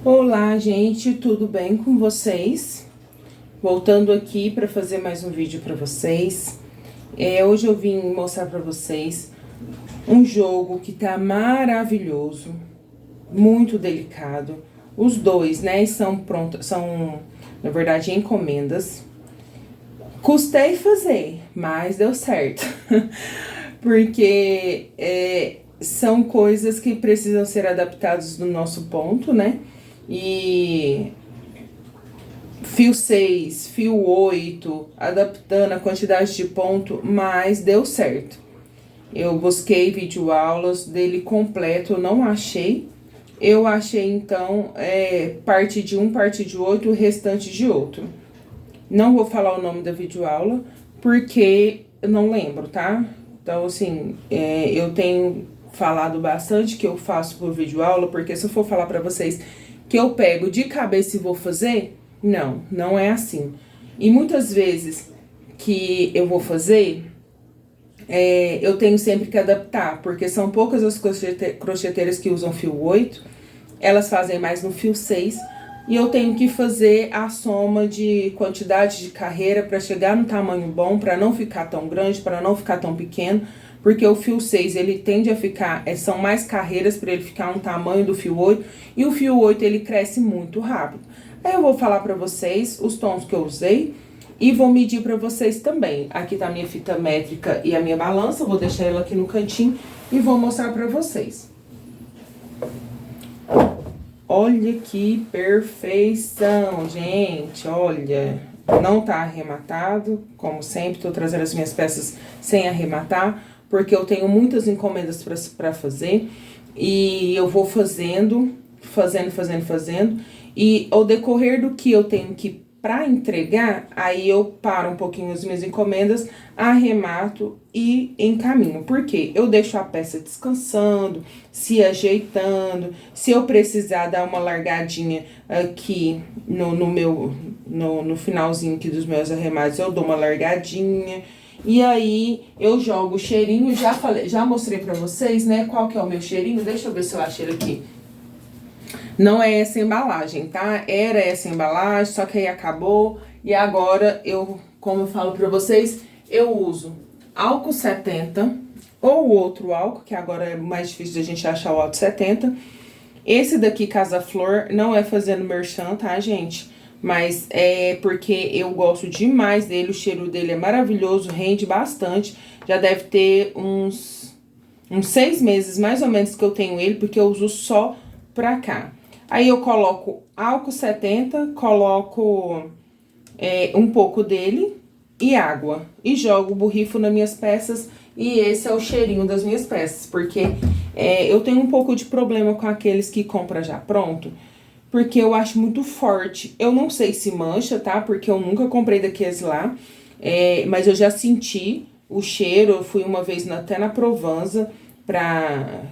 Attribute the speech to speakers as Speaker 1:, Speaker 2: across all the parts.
Speaker 1: Olá, gente, tudo bem com vocês? Voltando aqui para fazer mais um vídeo para vocês. Hoje eu vim mostrar para vocês um jogo que tá maravilhoso, muito delicado. Os dois, né, são prontos, são, na verdade, encomendas. Custei fazer, mas deu certo. Porque são coisas que precisam ser adaptadas do nosso ponto, né? E fio 6, fio 8, adaptando a quantidade de ponto, mas deu certo. Eu busquei videoaulas dele completo, eu não achei. Eu achei, então, parte de um, parte de outro, o restante de outro. Não vou falar o nome da videoaula, porque eu não lembro, tá? Então, assim, eu tenho falado bastante que eu faço por videoaula, porque se eu for falar pra vocês que eu pego de cabeça e vou fazer, não é assim. E muitas vezes que eu vou fazer, eu tenho sempre que adaptar, porque são poucas as crocheteiras que usam fio 8, elas fazem mais no fio 6, e eu tenho que fazer a soma de quantidade de carreira para chegar no tamanho bom, para não ficar tão grande, para não ficar tão pequeno, porque o fio 6, ele tende a ficar, são mais carreiras para ele ficar um tamanho do fio 8, e o fio 8, ele cresce muito rápido. Aí eu vou falar para vocês os tons que eu usei, e vou medir para vocês também. Aqui tá a minha fita métrica e a minha balança, vou deixar ela aqui no cantinho, e vou mostrar para vocês. Olha que perfeição, gente, olha, não tá arrematado, como sempre, tô trazendo as minhas peças sem arrematar, porque eu tenho muitas encomendas pra fazer, e eu vou fazendo, e ao decorrer do que eu tenho que pra entregar, aí eu paro um pouquinho as minhas encomendas, arremato e encaminho. Por quê? Eu deixo a peça descansando, se ajeitando. Se eu precisar dar uma largadinha aqui no finalzinho aqui dos meus arremates, eu dou uma largadinha. E aí, eu jogo o cheirinho, já mostrei pra vocês, né, qual que é o meu cheirinho. Deixa eu ver se eu acho ele aqui. Não é essa embalagem, tá? Era essa embalagem, só que aí acabou. E agora, como eu falo pra vocês, eu uso álcool 70 ou outro álcool, que agora é mais difícil de a gente achar o álcool 70. Esse daqui, Casa Flor, não é fazendo merchan, tá, gente? Mas é porque eu gosto demais dele, o cheiro dele é maravilhoso, rende bastante. Já deve ter uns 6 meses, mais ou menos, que eu tenho ele, porque eu uso só pra cá. Aí eu coloco álcool 70, coloco um pouco dele e água. E jogo, borrifo nas minhas peças, e esse é o cheirinho das minhas peças. Porque eu tenho um pouco de problema com aqueles que compra já pronto, porque eu acho muito forte. Eu não sei se mancha, tá? Porque eu nunca comprei daqueles lá, mas eu já senti o cheiro. Eu fui uma vez até na Provanza pra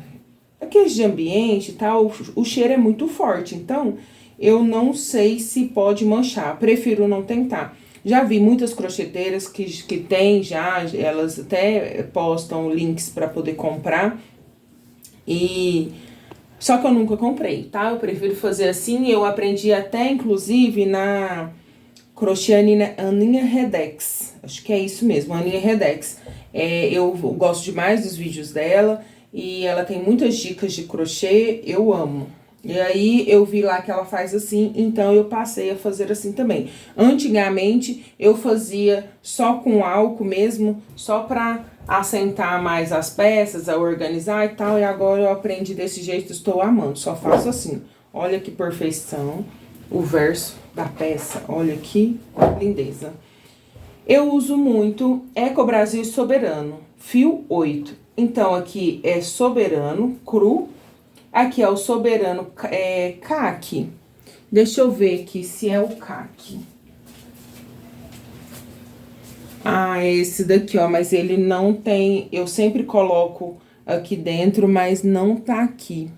Speaker 1: aqueles de ambiente e tal, o cheiro é muito forte, então eu não sei se pode manchar, prefiro não tentar. Já vi muitas crocheteiras que tem já, elas até postam links para poder comprar, só que eu nunca comprei, tá? Eu prefiro fazer assim. Eu aprendi até, inclusive, na crochê Aninha Redex, acho que é isso mesmo, Aninha Redex. Eu gosto demais dos vídeos dela, e ela tem muitas dicas de crochê, eu amo. E aí, eu vi lá que ela faz assim, então eu passei a fazer assim também. Antigamente, eu fazia só com álcool mesmo, só pra assentar mais as peças, a organizar e tal. E agora eu aprendi desse jeito, estou amando, só faço assim. Olha que perfeição, o verso da peça, olha que lindeza. Eu uso muito Eco Brasil Soberano, fio 8. Então, aqui é Soberano cru, aqui é o Soberano Caqui. Deixa eu ver aqui se é o Caqui. Ah, é esse daqui, ó, mas ele não tem, eu sempre coloco aqui dentro, mas não tá aqui.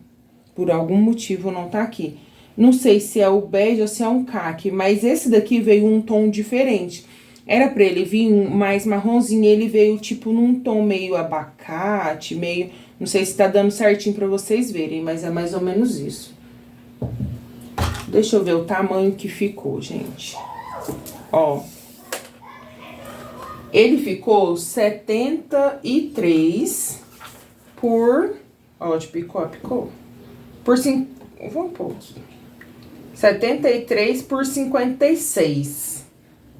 Speaker 1: Por algum motivo não tá aqui. Não sei se é o bege ou se é um caqui, mas esse daqui veio um tom diferente. Era pra ele vir mais marronzinho, ele veio tipo num tom meio abacate, meio... Não sei se tá dando certinho pra vocês verem, mas é mais ou menos isso. Deixa eu ver o tamanho que ficou, gente. Ó. Ele ficou 73 por... Ó, de picou, picou. Por 5... Vamos pôr aqui. 73 por 56.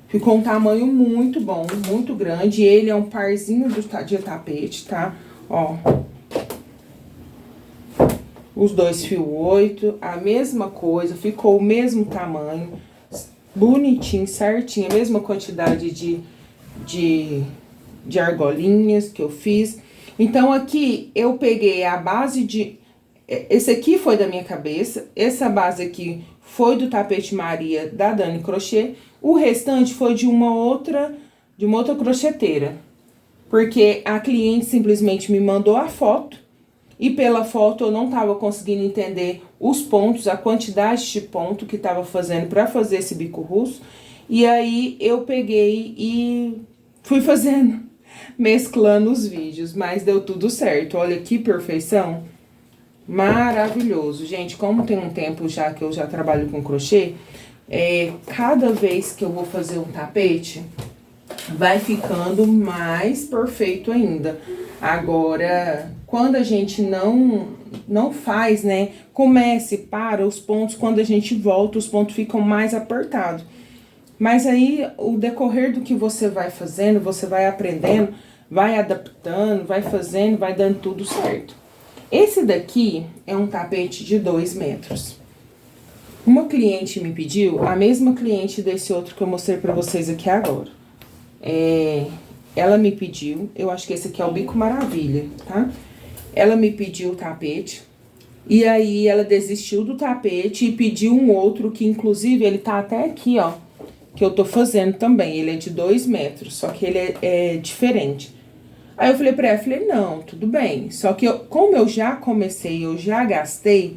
Speaker 1: Ficou um tamanho muito bom, muito grande. Ele é um parzinho de tapete, tá? Ó. Os dois fio 8, a mesma coisa, ficou o mesmo tamanho. Bonitinho, certinho, a mesma quantidade de argolinhas que eu fiz. Então, aqui eu peguei a base de... Esse aqui foi da minha cabeça, essa base aqui foi do tapete Maria da Dani Crochê. O restante foi de uma outra crocheteira. Porque a cliente simplesmente me mandou a foto. E pela foto eu não tava conseguindo entender os pontos, a quantidade de ponto que tava fazendo pra fazer esse bico russo. E aí eu peguei e fui fazendo, mesclando os vídeos, mas deu tudo certo. Olha que perfeição. Maravilhoso. Gente, como tem um tempo já que eu já trabalho com crochê, cada vez que eu vou fazer um tapete, vai ficando mais perfeito ainda. Agora, quando a gente não faz, né, comece, para os pontos, quando a gente volta, os pontos ficam mais apertados. Mas aí, o decorrer do que você vai fazendo, você vai aprendendo, vai adaptando, vai fazendo, vai dando tudo certo. Esse daqui é um tapete de 2 metros. Uma cliente me pediu, a mesma cliente desse outro que eu mostrei pra vocês aqui agora. Ela me pediu, eu acho que esse aqui é o Bico Maravilha, tá? Ela me pediu o tapete, e aí ela desistiu do tapete e pediu um outro, que inclusive ele tá até aqui, ó, que eu tô fazendo também. Ele é de 2 metros, só que ele é diferente. Aí eu falei pra ela, falei, não, tudo bem. Só que como eu já comecei, eu já gastei,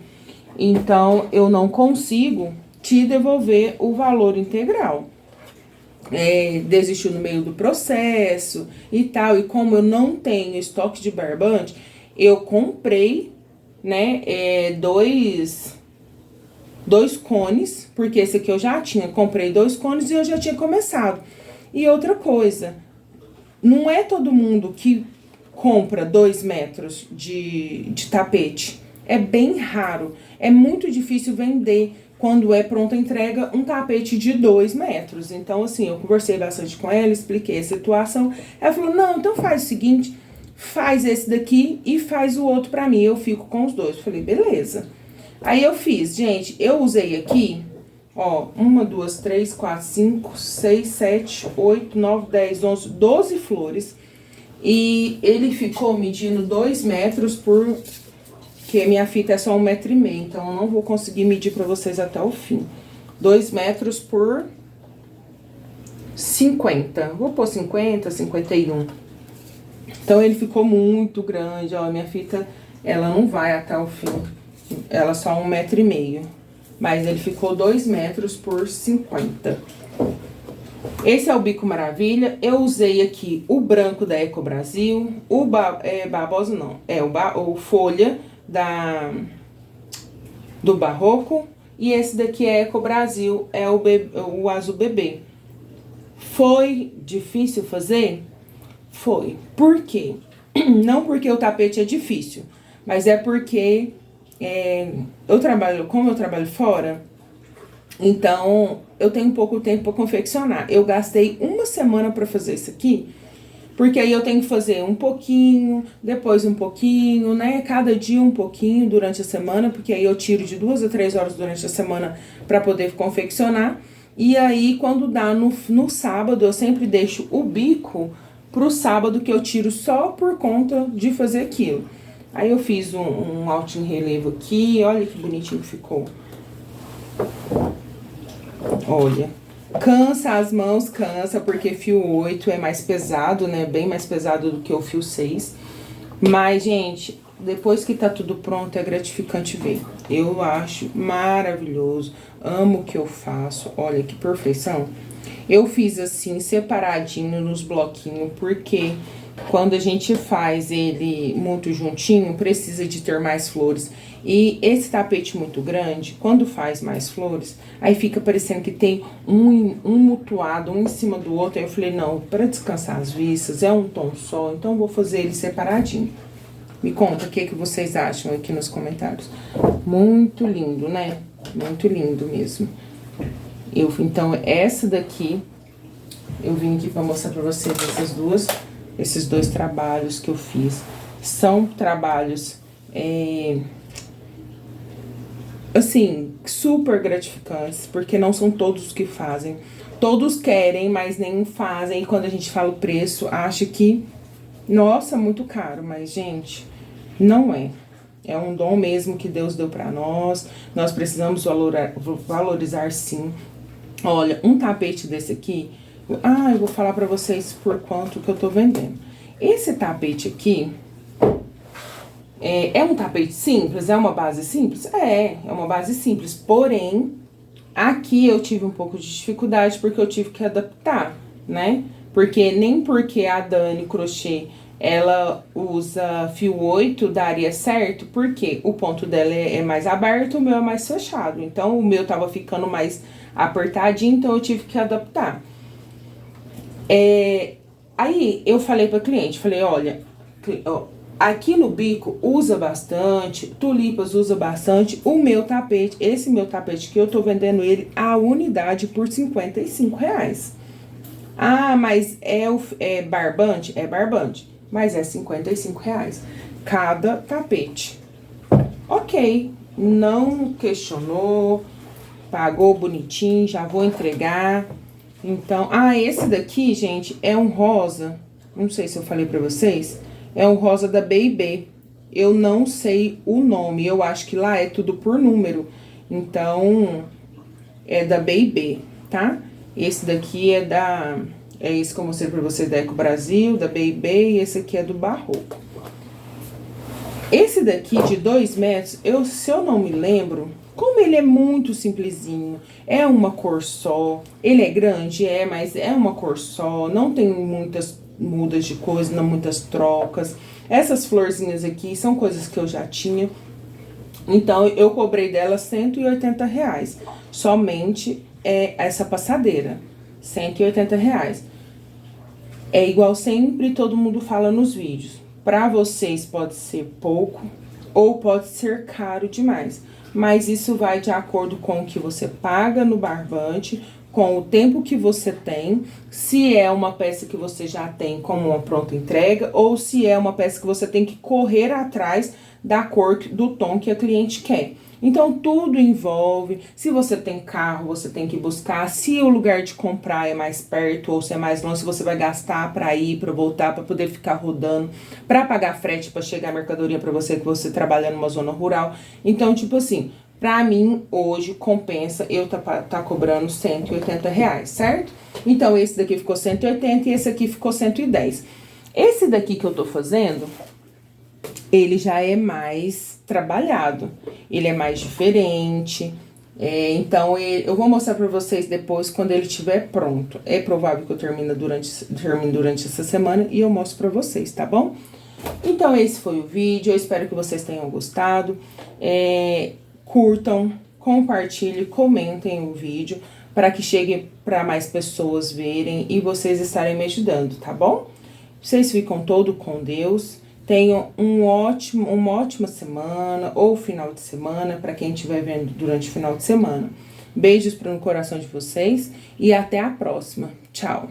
Speaker 1: então eu não consigo te devolver o valor integral. Desistiu no meio do processo e tal. E como eu não tenho estoque de barbante, eu comprei, né, dois cones, porque esse aqui eu já tinha. Comprei 2 cones e eu já tinha começado. E outra coisa, não é todo mundo que compra 2 metros de tapete. É bem raro. É muito difícil vender, quando é pronta entrega, um tapete de 2 metros. Então, assim, eu conversei bastante com ela, expliquei a situação. Ela falou, não, então faz o seguinte, faz esse daqui e faz o outro pra mim. Eu fico com os dois. Eu falei, beleza. Aí eu fiz, gente, eu usei aqui, ó, 1, 2, 3, 4, 5, 6, 7, 8, 9, 10, 11, 12 flores. E ele ficou medindo 2 metros por... que minha fita é só 1,5 metro, então eu não vou conseguir medir pra vocês até o fim. 2 metros por 50. Vou pôr 50, 51. Então ele ficou muito grande, ó. Minha fita, ela não vai até o fim. Ela é só 1,5 metro. Mas ele ficou 2 metros por 50. Esse é o Bico Maravilha. Eu usei aqui o branco da Eco Brasil. O babosa não. O folha do Barroco. E esse daqui é Eco Brasil, é o azul bebê. Foi difícil fazer? Foi. Por quê? Não porque o tapete é difícil, mas é porque como eu trabalho fora, então eu tenho pouco tempo para confeccionar. Eu gastei 1 semana para fazer isso aqui, porque aí eu tenho que fazer um pouquinho, depois um pouquinho, né? Cada dia um pouquinho durante a semana, porque aí eu tiro de 2 a 3 horas durante a semana para poder confeccionar. E aí, quando dá no sábado, eu sempre deixo o bico pro sábado, que eu tiro só por conta de fazer aquilo. Aí eu fiz um alto em relevo aqui, olha que bonitinho que ficou. Olha. Cansa as mãos, cansa, porque fio 8 é mais pesado, né? Bem mais pesado do que o fio 6. Mas, gente, depois que tá tudo pronto, é gratificante ver. Eu acho maravilhoso. Amo o que eu faço. Olha que perfeição. Eu fiz assim, separadinho nos bloquinhos, porque quando a gente faz ele muito juntinho, precisa de ter mais flores. E esse tapete muito grande, quando faz mais flores, aí fica parecendo que tem um mutuado, um em cima do outro. Aí eu falei, não, para descansar as vistas, é um tom só, então eu vou fazer ele separadinho. Me conta o que vocês acham aqui nos comentários. Muito lindo, né? Muito lindo mesmo. Então, essa daqui, eu vim aqui para mostrar para vocês esses dois trabalhos que eu fiz. São trabalhos, assim, super gratificantes, porque não são todos que fazem. Todos querem, mas nenhum fazem. E quando a gente fala o preço, acha que, nossa, muito caro. Mas, gente, não é. É um dom mesmo que Deus deu pra nós. Nós precisamos valorizar, sim. Olha, um tapete desse aqui... eu vou falar pra vocês por quanto que eu tô vendendo. Esse tapete aqui... É um tapete simples? É uma base simples? É uma base simples. Porém, aqui eu tive um pouco de dificuldade porque eu tive que adaptar, né? Porque nem porque a Dani Crochê, ela usa fio 8, daria certo, porque o ponto dela é mais aberto, o meu é mais fechado. Então, o meu tava ficando mais apertadinho, então eu tive que adaptar. Aí, eu falei pra cliente, falei, olha... Aqui no bico usa bastante, tulipas usa bastante. O meu tapete, esse meu tapete que eu tô vendendo ele, a unidade por R$55. Ah, mas é barbante? É barbante, mas é R$55 cada tapete. Ok, não questionou, pagou bonitinho, já vou entregar. Então, esse daqui, gente, é um rosa, não sei se eu falei pra vocês... É um rosa da B&B. Eu não sei o nome. Eu acho que lá é tudo por número. Então, é da B&B, tá? Esse daqui é da... É esse que eu mostrei pra você da Eco Brasil, da B&B. E esse aqui é do Barroco. Esse daqui de 2 metros, se eu não me lembro... Como ele é muito simplesinho, é uma cor só. Ele é grande, mas é uma cor só. Não tem muitas... mudas de coisa, não muitas trocas. Essas florzinhas aqui são coisas que eu já tinha. Então, eu cobrei dela R$180. Somente essa passadeira. R$180. É igual sempre todo mundo fala nos vídeos. Pra vocês pode ser pouco ou pode ser caro demais. Mas isso vai de acordo com o que você paga no barbante, com o tempo que você tem, se é uma peça que você já tem como uma pronta entrega, ou se é uma peça que você tem que correr atrás da cor, do tom que a cliente quer. Então, tudo envolve, se você tem carro, você tem que buscar, se o lugar de comprar é mais perto ou se é mais longe, se você vai gastar pra ir, pra voltar, pra poder ficar rodando, pra pagar frete, pra chegar a mercadoria pra você, que você trabalha numa zona rural. Então, tipo assim... Pra mim, hoje, compensa eu tá cobrando R$180, certo? Então, esse daqui ficou 180 e esse aqui ficou 110. Esse daqui que eu tô fazendo, ele já é mais trabalhado. Ele é mais diferente. Então, eu vou mostrar pra vocês depois, quando ele estiver pronto. É provável que eu termine durante essa semana e eu mostro pra vocês, tá bom? Então, esse foi o vídeo. Eu espero que vocês tenham gostado. Curtam, compartilhem, comentem o vídeo para que chegue para mais pessoas verem e vocês estarem me ajudando, tá bom? Vocês ficam todos com Deus. Tenham uma ótima semana ou final de semana para quem estiver vendo durante o final de semana. Beijos no coração de vocês e até a próxima. Tchau!